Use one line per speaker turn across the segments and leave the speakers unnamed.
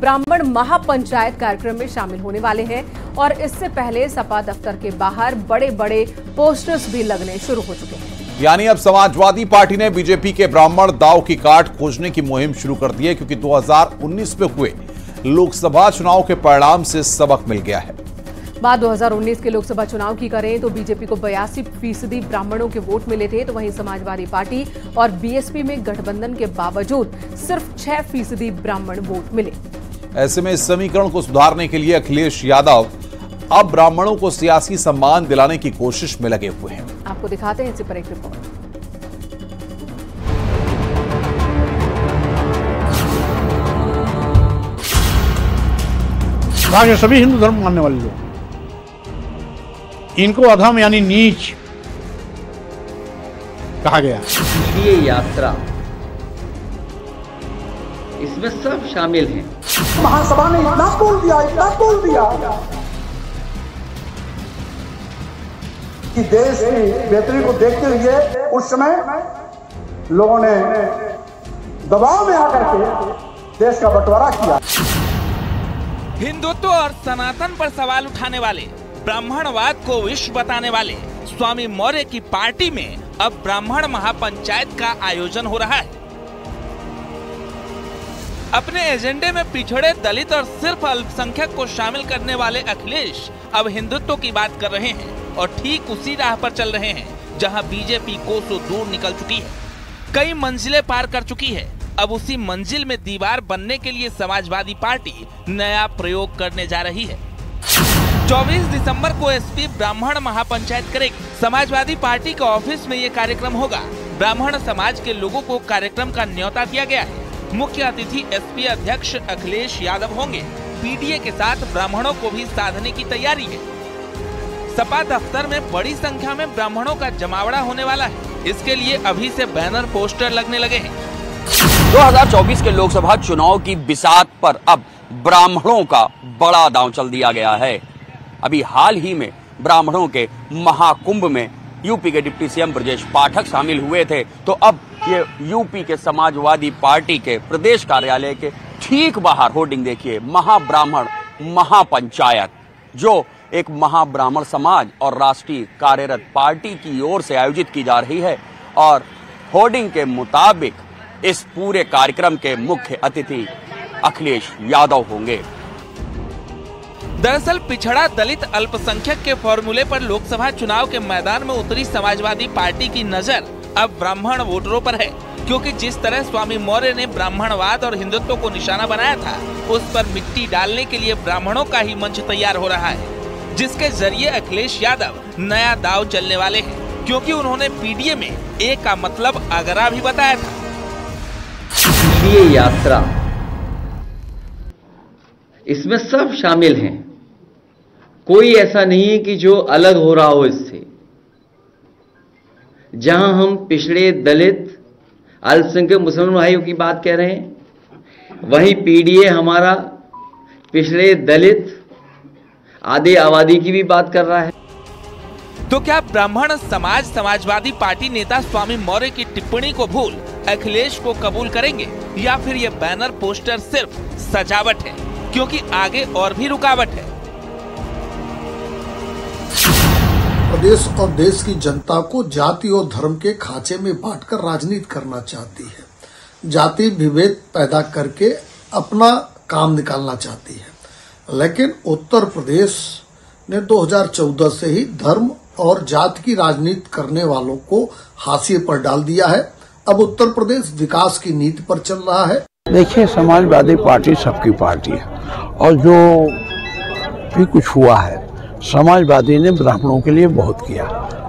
ब्राह्मण महापंचायत कार्यक्रम में शामिल होने वाले हैं और इससे पहले सपा दफ्तर के बाहर बड़े बड़े पोस्टर्स भी लगने शुरू हो चुके हैं।
यानी अब समाजवादी पार्टी ने बीजेपी के ब्राह्मण दाव की काट खोजने की मुहिम शुरू कर दी है, क्योंकि 2019 में हुए लोकसभा चुनाव के परिणाम से सबक मिल गया है।
बात 2019 के लोकसभा चुनाव की करें तो बीजेपी को 82% ब्राह्मणों के वोट मिले थे, तो वहीं समाजवादी पार्टी और बीएसपी में गठबंधन के बावजूद सिर्फ 6% ब्राह्मण वोट मिले।
ऐसे में इस समीकरण को सुधारने के लिए अखिलेश यादव अब ब्राह्मणों को सियासी सम्मान दिलाने की कोशिश में लगे हुए हैं।
आपको दिखाते हैं इसी पर एक रिपोर्ट।
वहां के सभी हिंदू धर्म मानने वाले लोग, इनको अधम यानी नीच कहा गया।
ये यात्रा, इसमें सब शामिल हैं।
महासभा ने इतना बोल दिया कि देश की बेहतरी को देखते हुए उस समय लोगों ने दबाव में आकर के देश का बंटवारा किया।
हिंदुत्व और सनातन पर सवाल उठाने वाले, ब्राह्मणवाद को विश्व बताने वाले स्वामी मौर्य की पार्टी में अब ब्राह्मण महापंचायत का आयोजन हो रहा है। अपने एजेंडे में पिछड़े, दलित और सिर्फ अल्पसंख्यक को शामिल करने वाले अखिलेश अब हिंदुत्व की बात कर रहे हैं और ठीक उसी राह पर चल रहे हैं जहां बीजेपी कोसों दूर निकल चुकी है, कई मंजिलें पार कर चुकी है। अब उसी मंजिल में दीवार बनने के लिए समाजवादी पार्टी नया प्रयोग करने जा रही है। 24 दिसंबर को एसपी ब्राह्मण महापंचायत करेगी। समाजवादी पार्टी के ऑफिस में ये कार्यक्रम होगा। ब्राह्मण समाज के लोगों को कार्यक्रम का न्योता दिया गया है। मुख्य अतिथि एसपी अध्यक्ष अखिलेश यादव होंगे। पीडीए के साथ ब्राह्मणों को भी साधने की तैयारी है। सपा दफ्तर में बड़ी संख्या में ब्राह्मणों का जमावड़ा होने वाला है। इसके लिए अभी से बैनर पोस्टर लगने लगे हैं।
2024 के लोकसभा चुनाव की बिसात पर अब ब्राह्मणों का बड़ा दांव चल दिया गया है। अभी हाल ही में ब्राह्मणों के महाकुंभ में यूपी के डिप्टी सीएम ब्रजेश पाठक शामिल हुए थे, तो अब ये यूपी के समाजवादी पार्टी के प्रदेश कार्यालय के ठीक बाहर होर्डिंग देखिए, महाब्राह्मण महापंचायत, जो एक महाब्राह्मण समाज और राष्ट्रीय कार्यरत पार्टी की ओर से आयोजित की जा रही है। और होर्डिंग के मुताबिक इस पूरे कार्यक्रम के मुख्य अतिथि अखिलेश यादव होंगे।
दरअसल पिछड़ा, दलित, अल्पसंख्यक के फॉर्मूले पर लोकसभा चुनाव के मैदान में उतरी समाजवादी पार्टी की नजर अब ब्राह्मण वोटरों पर है, क्योंकि जिस तरह स्वामी मौर्य ने ब्राह्मणवाद और हिंदुत्व को निशाना बनाया था, उस पर मिट्टी डालने के लिए ब्राह्मणों का ही मंच तैयार हो रहा है, जिसके जरिए अखिलेश यादव नया दांव चलने वाले हैं, क्योंकि उन्होंने पीडीए में ए का मतलब अगरा भी बताया था।
ये यात्रा, इसमें सब शामिल हैं। कोई ऐसा नहीं है कि जो अलग हो रहा हो इससे। जहां हम पिछड़े, दलित, अल्पसंख्यक मुसलमान भाइयों की बात कह रहे हैं, वहीं पीडीए हमारा पिछड़े, दलित, आदि आबादी की भी बात कर रहा है।
तो क्या ब्राह्मण समाज समाजवादी पार्टी नेता स्वामी मौर्य की टिप्पणी को भूल अखिलेश को कबूल करेंगे, या फिर ये बैनर पोस्टर सिर्फ सजावट है, क्योंकि आगे और भी रुकावट है।
प्रदेश और देश की जनता को जाति और धर्म के खांचे में बांटकर राजनीति करना चाहती है। जाति विभेद पैदा करके अपना काम निकालना चाहती है। लेकिन उत्तर प्रदेश ने 2014 से ही धर्म और जाति की राजनीति करने वालों को हाशिए पर डाल दिया है। अब उत्तर प्रदेश विकास की नीति पर चल रहा है।
देखिए, समाजवादी पार्टी सबकी पार्टी है और जो भी कुछ हुआ है, समाजवादी ने ब्राह्मणों के लिए बहुत किया।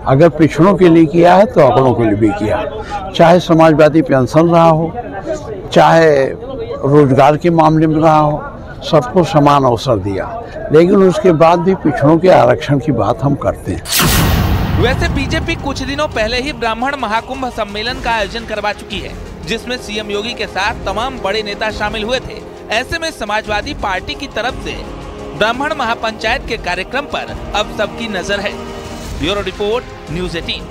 अगर पिछड़ों के लिए किया है तो अगड़ों के लिए भी किया। चाहे समाजवादी पेंशन रहा हो, चाहे रोजगार के मामले में रहा हो, सबको समान अवसर दिया। लेकिन उसके बाद भी पिछड़ों के आरक्षण की बात हम करते हैं।
वैसे बीजेपी कुछ दिनों पहले ही ब्राह्मण महाकुंभ सम्मेलन का आयोजन करवा चुकी है, जिसमें सीएम योगी के साथ तमाम बड़े नेता शामिल हुए थे। ऐसे में समाजवादी पार्टी की तरफ से ब्राह्मण महापंचायत के कार्यक्रम पर अब सबकी नजर है। Bureau report, news 18।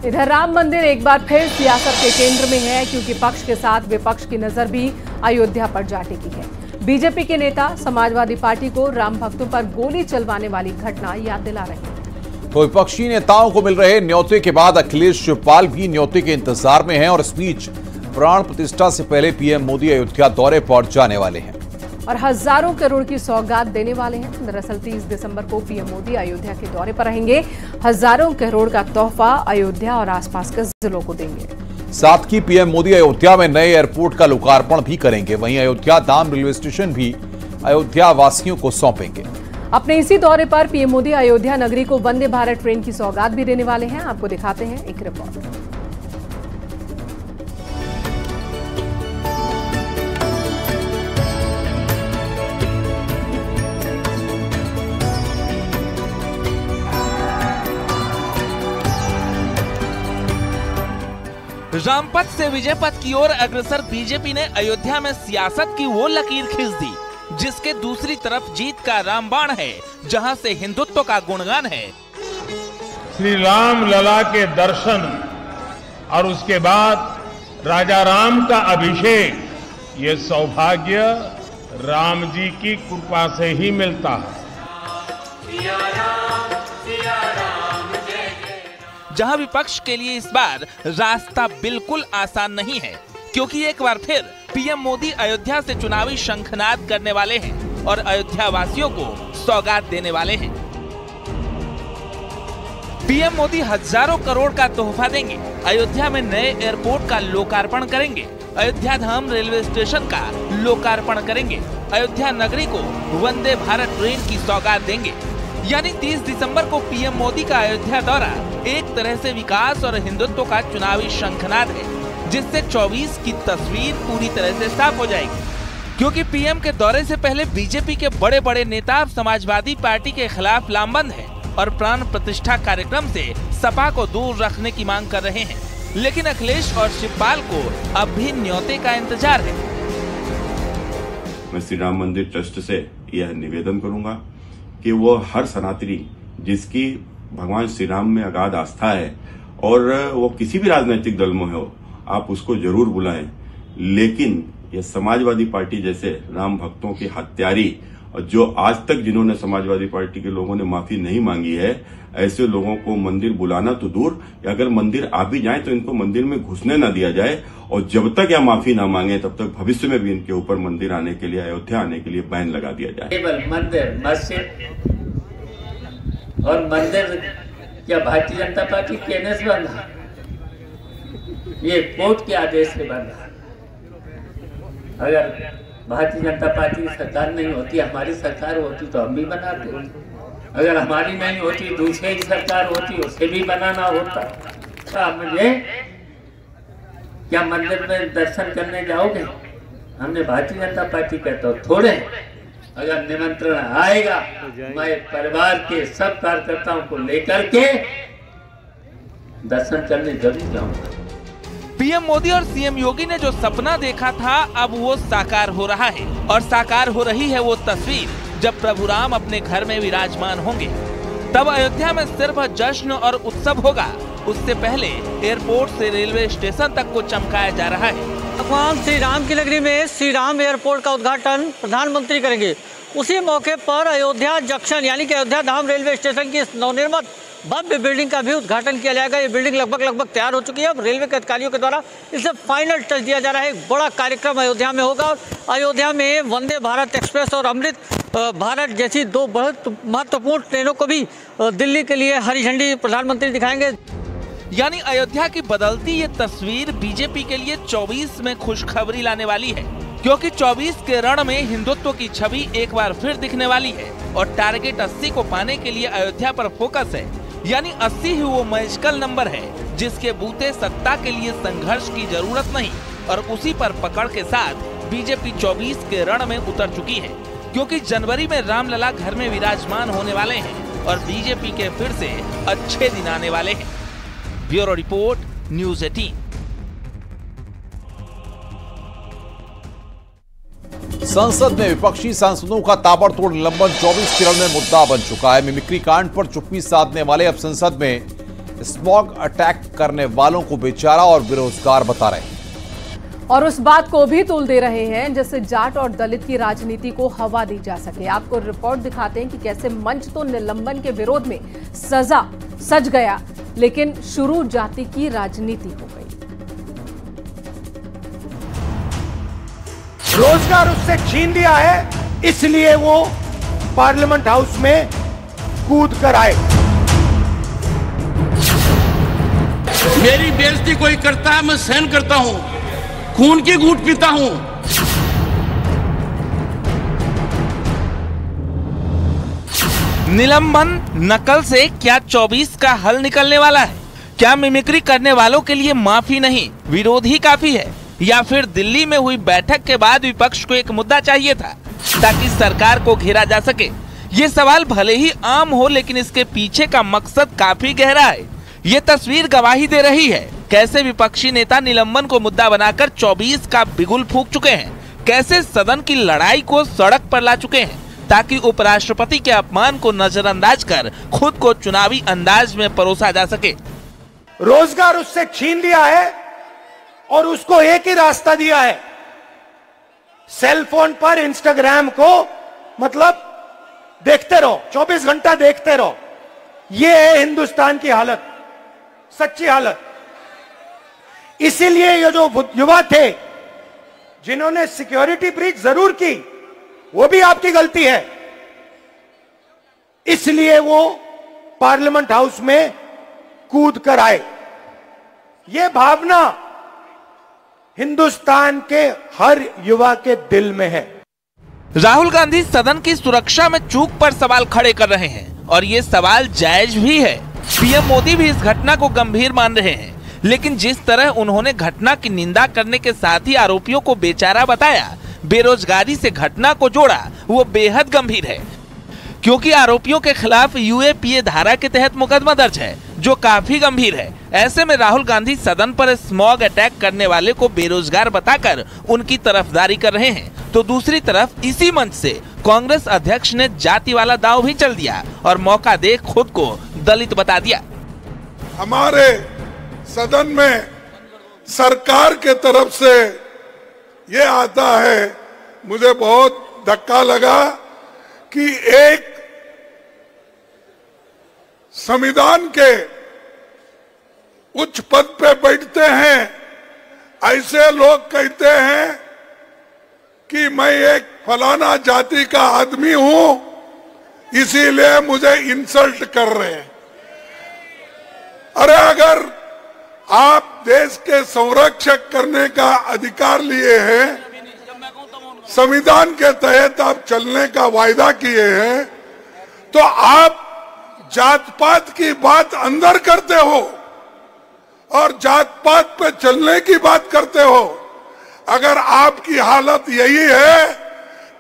इधर राम मंदिर एक बार फिर सियासत के केंद्र में है, क्योंकि पक्ष के साथ विपक्ष की नजर भी अयोध्या पर जा टिकी है। बीजेपी के नेता समाजवादी पार्टी को राम भक्तों पर गोली चलवाने वाली घटना याद दिला रहे हैं।
तो विपक्षी नेताओं को मिल रहे न्योते के बाद अखिलेश शिवपाल भी न्योते के इंतजार में हैं और इस बीच प्राण प्रतिष्ठा से पहले पीएम मोदी अयोध्या दौरे पर जाने वाले हैं
और हजारों करोड़ की सौगात देने वाले हैं। दरअसल 30 दिसंबर को पीएम मोदी अयोध्या के दौरे पर रहेंगे। हजारों करोड़ का तोहफा अयोध्या और आसपास के जिलों को देंगे।
साथ ही पीएम मोदी अयोध्या में नए एयरपोर्ट का लोकार्पण भी करेंगे। वहीं अयोध्या धाम रेलवे स्टेशन भी अयोध्या वासियों को सौंपेंगे।
अपने इसी दौरे पर पीएम मोदी अयोध्या नगरी को वंदे भारत ट्रेन की सौगात भी देने वाले हैं। आपको दिखाते हैं एक रिपोर्ट।
रामपथ से विजय पथ की ओर अग्रसर बीजेपी ने अयोध्या में सियासत की वो लकीर खींच दी जिसके दूसरी तरफ जीत का रामबाण है, जहां से हिंदुत्व का गुणगान है।
श्री राम लला के दर्शन और उसके बाद राजा राम का अभिषेक, ये सौभाग्य राम जी की कृपा से ही मिलता है।
जहां विपक्ष के लिए इस बार रास्ता बिल्कुल आसान नहीं है, क्योंकि एक बार फिर पीएम मोदी अयोध्या से चुनावी शंखनाद करने वाले हैं और अयोध्या वासियों को सौगात देने वाले हैं। पीएम मोदी हजारों करोड़ का तोहफा देंगे, अयोध्या में नए एयरपोर्ट का लोकार्पण करेंगे, अयोध्या धाम रेलवे स्टेशन का लोकार्पण करेंगे, अयोध्या नगरी को वंदे भारत ट्रेन की सौगात देंगे। यानी 30 दिसंबर को पीएम मोदी का अयोध्या दौरा एक तरह से विकास और हिंदुत्व का चुनावी शंखनाद है, जिससे 24 की तस्वीर पूरी तरह से साफ हो जाएगी। क्योंकि पीएम के दौरे से पहले बीजेपी के बड़े बड़े नेता समाजवादी पार्टी के खिलाफ लामबंद हैं और प्राण प्रतिष्ठा कार्यक्रम से सपा को दूर रखने की मांग कर रहे हैं। लेकिन अखिलेश और शिवपाल को अब भी न्योते का इंतजार है।
मैं श्री राम मंदिर ट्रस्ट से यह निवेदन करूंगा कि वो हर सनातनी जिसकी भगवान श्री राम में अगाध आस्था है और वो किसी भी राजनीतिक दल में हो, आप उसको जरूर बुलाएं। लेकिन ये समाजवादी पार्टी जैसे राम भक्तों की हत्यारी और जो आज तक जिन्होंने समाजवादी पार्टी के लोगों ने माफी नहीं मांगी है, ऐसे लोगों को मंदिर बुलाना तो दूर, अगर मंदिर आ भी जाए तो इनको मंदिर में घुसने न दिया जाए और जब तक यह माफी ना मांगे तब तक भविष्य में भी इनके ऊपर मंदिर आने के लिए, अयोध्या आने के लिए बैन लगा दिया जाए।
केवल मंदिर, मस्जिद और मंदिर क्या भारतीय जनता पार्टी कहने से बंधा? ये कोर्ट के आदेश से बंधा। अगर भारतीय जनता पार्टी की सरकार नहीं होती, हमारी सरकार होती तो हम भी बनाते। अगर हमारी नहीं होती, दूसरे की सरकार होती, उसे भी बनाना होता। तो मुझे क्या मंदिर में दर्शन करने जाओगे? हमने भारतीय जनता पार्टी का तो थोड़े, अगर निमंत्रण आएगा मैं परिवार के सब कार्यकर्ताओं को लेकर के दर्शन करने जरूर जाऊंगा।
पीएम मोदी और सीएम योगी ने जो सपना देखा था, अब वो साकार हो रहा है और साकार हो रही है वो तस्वीर जब प्रभु राम अपने घर में विराजमान होंगे। तब अयोध्या में सिर्फ जश्न और उत्सव होगा। उससे पहले एयरपोर्ट से रेलवे स्टेशन तक को चमकाया जा रहा है।
भगवान श्री राम की नगरी में श्री राम एयरपोर्ट का उद्घाटन प्रधानमंत्री करेंगे। उसी मौके पर अयोध्या जंक्शन यानी कि अयोध्या धाम रेलवे स्टेशन की नवनिर्मित भव्य बिल्डिंग का भी उद्घाटन किया जाएगा। ये बिल्डिंग लगभग तैयार हो चुकी है। अब रेलवे के अधिकारियों के द्वारा इसे फाइनल टच दिया जा रहा है। एक बड़ा कार्यक्रम अयोध्या में होगा और अयोध्या में वंदे भारत एक्सप्रेस और अमृत भारत जैसी दो बहुत महत्वपूर्ण ट्रेनों को भी दिल्ली के लिए हरी झंडी प्रधानमंत्री दिखाएंगे।
यानी अयोध्या की बदलती ये तस्वीर बीजेपी के लिए 24 में खुशखबरी लाने वाली है, क्योंकि 24 के रण में हिंदुत्व की छवि एक बार फिर दिखने वाली है और टारगेट 80 को पाने के लिए अयोध्या पर फोकस है। यानी 80 ही वो मैजिकल नंबर है जिसके बूते सत्ता के लिए संघर्ष की जरूरत नहीं, और उसी पर पकड़ के साथ बीजेपी 24 के रण में उतर चुकी है, क्योंकि जनवरी में रामलला घर में विराजमान होने वाले हैं और बीजेपी के फिर से अच्छे दिन आने वाले हैं। Bureau report, news 18।
संसद में विपक्षी सांसदों का ताबड़तोड़ निलंबन 24 किरण में मुद्दा बन चुका है। मिमिक्री कांड पर चुप्पी साधने वाले अब संसद में स्मॉग अटैक करने वालों को बेचारा और बेरोजगार बता रहे हैं
और उस बात को भी तूल दे रहे हैं जिससे जाट और दलित की राजनीति को हवा दी जा सके। आपको रिपोर्ट दिखाते हैं कि कैसे मंच तो निलंबन के विरोध में सज गया, लेकिन शुरू जाति की राजनीति हो गई।
रोजगार उससे छीन लिया है, इसलिए वो पार्लियामेंट हाउस में कूद कर आए।
मेरी बेइज्जती कोई करता है, मैं सहन करता हूं, खून की घूंट पीता हूं।
निलंबन नकल से क्या 24 का हल निकलने वाला है? क्या मिमिक्री करने वालों के लिए माफी नहीं, विरोध ही काफी है? या फिर दिल्ली में हुई बैठक के बाद विपक्ष को एक मुद्दा चाहिए था ताकि सरकार को घेरा जा सके? ये सवाल भले ही आम हो, लेकिन इसके पीछे का मकसद काफी गहरा है। ये तस्वीर गवाही दे रही है कैसे विपक्षी नेता निलंबन को मुद्दा बनाकर 24 का बिगुल फूंक चुके हैं, कैसे सदन की लड़ाई को सड़क पर ला चुके हैं ताकि उपराष्ट्रपति के अपमान को नजरअंदाज कर खुद को चुनावी अंदाज में परोसा जा सके।
रोजगार उससे छीन लिया है और उसको एक ही रास्ता दिया है, सेल फोन पर इंस्टाग्राम को मतलब देखते रहो, 24 घंटा देखते रहो। ये है हिंदुस्तान की हालत, सच्ची हालत। इसीलिए ये जो युवा थे जिन्होंने सिक्योरिटी ब्रीच जरूर की, वो भी आपकी गलती है, इसलिए वो पार्लियामेंट हाउस में कूद कर आए। ये भावना हिंदुस्तान के हर युवा के दिल में है।
राहुल गांधी सदन की सुरक्षा में चूक पर सवाल खड़े कर रहे हैं और ये सवाल जायज भी है। पीएम मोदी भी इस घटना को गंभीर मान रहे हैं, लेकिन जिस तरह उन्होंने घटना की निंदा करने के साथ ही आरोपियों को बेचारा बताया, बेरोजगारी से घटना को जोड़ा, वो बेहद गंभीर है क्योंकि आरोपियों के खिलाफ यूएपीए धारा के तहत मुकदमा दर्ज है जो काफी गंभीर है। ऐसे में राहुल गांधी सदन पर स्मॉग अटैक करने वाले को बेरोजगार बताकर उनकी तरफदारी कर रहे हैं, तो दूसरी तरफ इसी मंच से कांग्रेस अध्यक्ष ने जाति वाला दांव भी चल दिया और मौका देख खुद को दलित बता दिया।
हमारे सदन में सरकार के तरफ से ये आता है, मुझे बहुत धक्का लगा कि एक संविधान के उच्च पद पे बैठते हैं ऐसे लोग कहते हैं कि मैं एक फलाना जाति का आदमी हूं, इसीलिए मुझे इंसल्ट कर रहे हैं। अरे अगर आप देश के संरक्षक करने का अधिकार लिए हैं, संविधान के तहत आप चलने का वायदा किए हैं, तो आप जात पात की बात अंदर करते हो और जात पात पे चलने की बात करते हो। अगर आपकी हालत यही है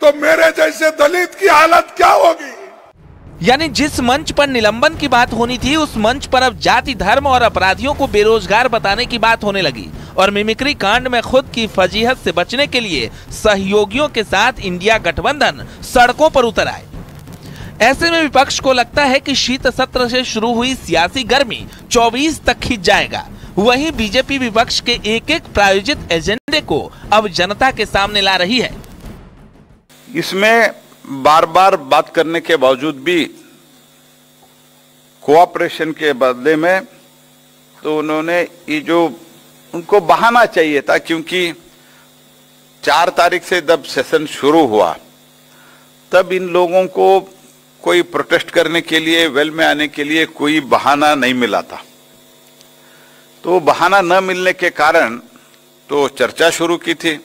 तो मेरे जैसे दलित की हालत क्या होगी?
यानी जिस मंच पर निलंबन की बात होनी थी, उस मंच पर अब जाति, धर्म और अपराधियों को बेरोजगार बताने की बात होने लगी और मिमिक्री कांड में खुद की फजीहत से बचने के लिए सहयोगियों के साथ इंडिया गठबंधन सड़कों पर उतर आए। ऐसे में विपक्ष को लगता है कि शीत सत्र से शुरू हुई सियासी गर्मी 24 तक खिंच जाएगा। वहीं बीजेपी विपक्ष के एक एक प्रायोजित एजेंडे को अब जनता के सामने ला रही है।
इसमें बार बार बात करने के बावजूद भी कोऑपरेशन के बदले में तो उन्होंने ये जो उनको बहाना चाहिए था, क्योंकि 4 तारीख से जब सेशन शुरू हुआ तब इन लोगों को कोई प्रोटेस्ट करने के लिए, वेल में आने के लिए कोई बहाना नहीं मिला था। तो बहाना न मिलने के कारण तो चर्चा शुरू की थी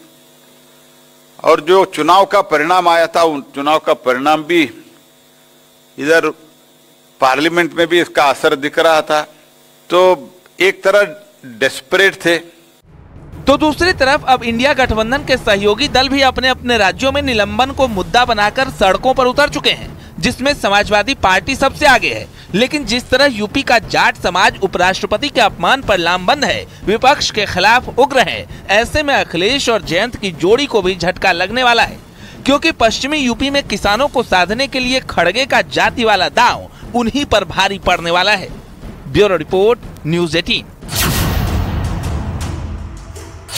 और जो चुनाव का परिणाम आया था, उन चुनाव का परिणाम भी इधर पार्लियामेंट में भी इसका असर दिख रहा था। तो एक तरह डेस्परेट थे।
तो दूसरी तरफ अब इंडिया गठबंधन के सहयोगी दल भी अपने अपने राज्यों में निलंबन को मुद्दा बनाकर सड़कों पर उतर चुके हैं, जिसमें समाजवादी पार्टी सबसे आगे है। लेकिन जिस तरह यूपी का जाट समाज उपराष्ट्रपति के अपमान पर लामबंद है, विपक्ष के खिलाफ उग्र है, ऐसे में अखिलेश और जयंत की जोड़ी को भी झटका लगने वाला है, क्योंकि पश्चिमी यूपी में किसानों को साधने के लिए खड़गे का जाति वाला दांव उन्हीं पर भारी पड़ने वाला है। Bureau report, news 18।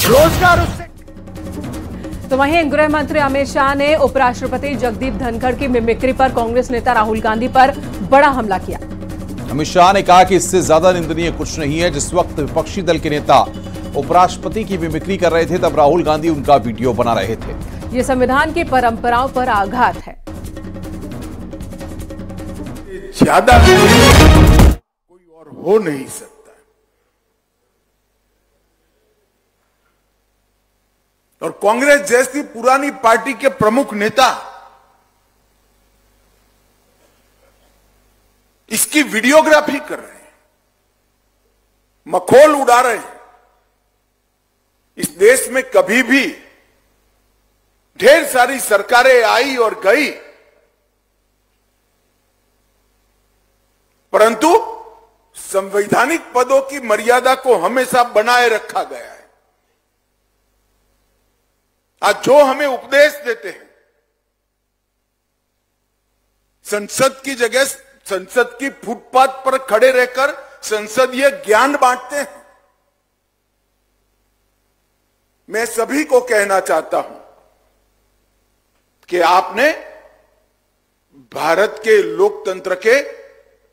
रोजगार उससे
तो वहीं गृह मंत्री अमित शाह ने उपराष्ट्रपति जगदीप धनखड़ की मिमिक्री पर कांग्रेस नेता राहुल गांधी पर बड़ा हमला किया।
अमित शाह ने कहा कि इससे ज्यादा निंदनीय कुछ नहीं है। जिस वक्त विपक्षी दल के नेता उपराष्ट्रपति की मिमिक्री कर रहे थे, तब राहुल गांधी उनका वीडियो बना रहे थे।
ये संविधान की परंपराओं पर आघात है।
ज्यादा कोई और हो नहीं सकता। और कांग्रेस जैसी पुरानी पार्टी के प्रमुख नेता इसकी वीडियोग्राफी कर रहे हैं, मखौल उड़ा रहे हैं। इस देश में कभी भी ढेर सारी सरकारें आई और गई, परंतु संवैधानिक पदों की मर्यादा को हमेशा बनाए रखा गया है। आज जो हमें उपदेश देते हैं, संसद की जगह संसद की फुटपाथ पर खड़े रहकर संसदीय ज्ञान बांटते हैं। मैं सभी को कहना चाहता हूं कि आपने भारत के लोकतंत्र के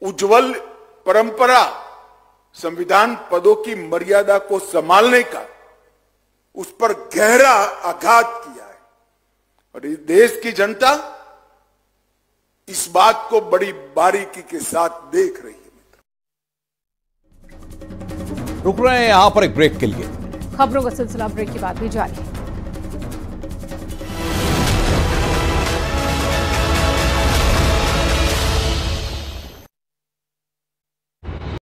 उज्जवल परंपरा, संविधान पदों की मर्यादा को संभालने का, उस पर गहरा आघात किया है। और इस देश की जनता इस बात को बड़ी बारीकी के साथ देख रही है।
रुक रहे हैं यहां पर एक ब्रेक के लिए।
खबरों का सिलसिला ब्रेक के बाद भी जारी है।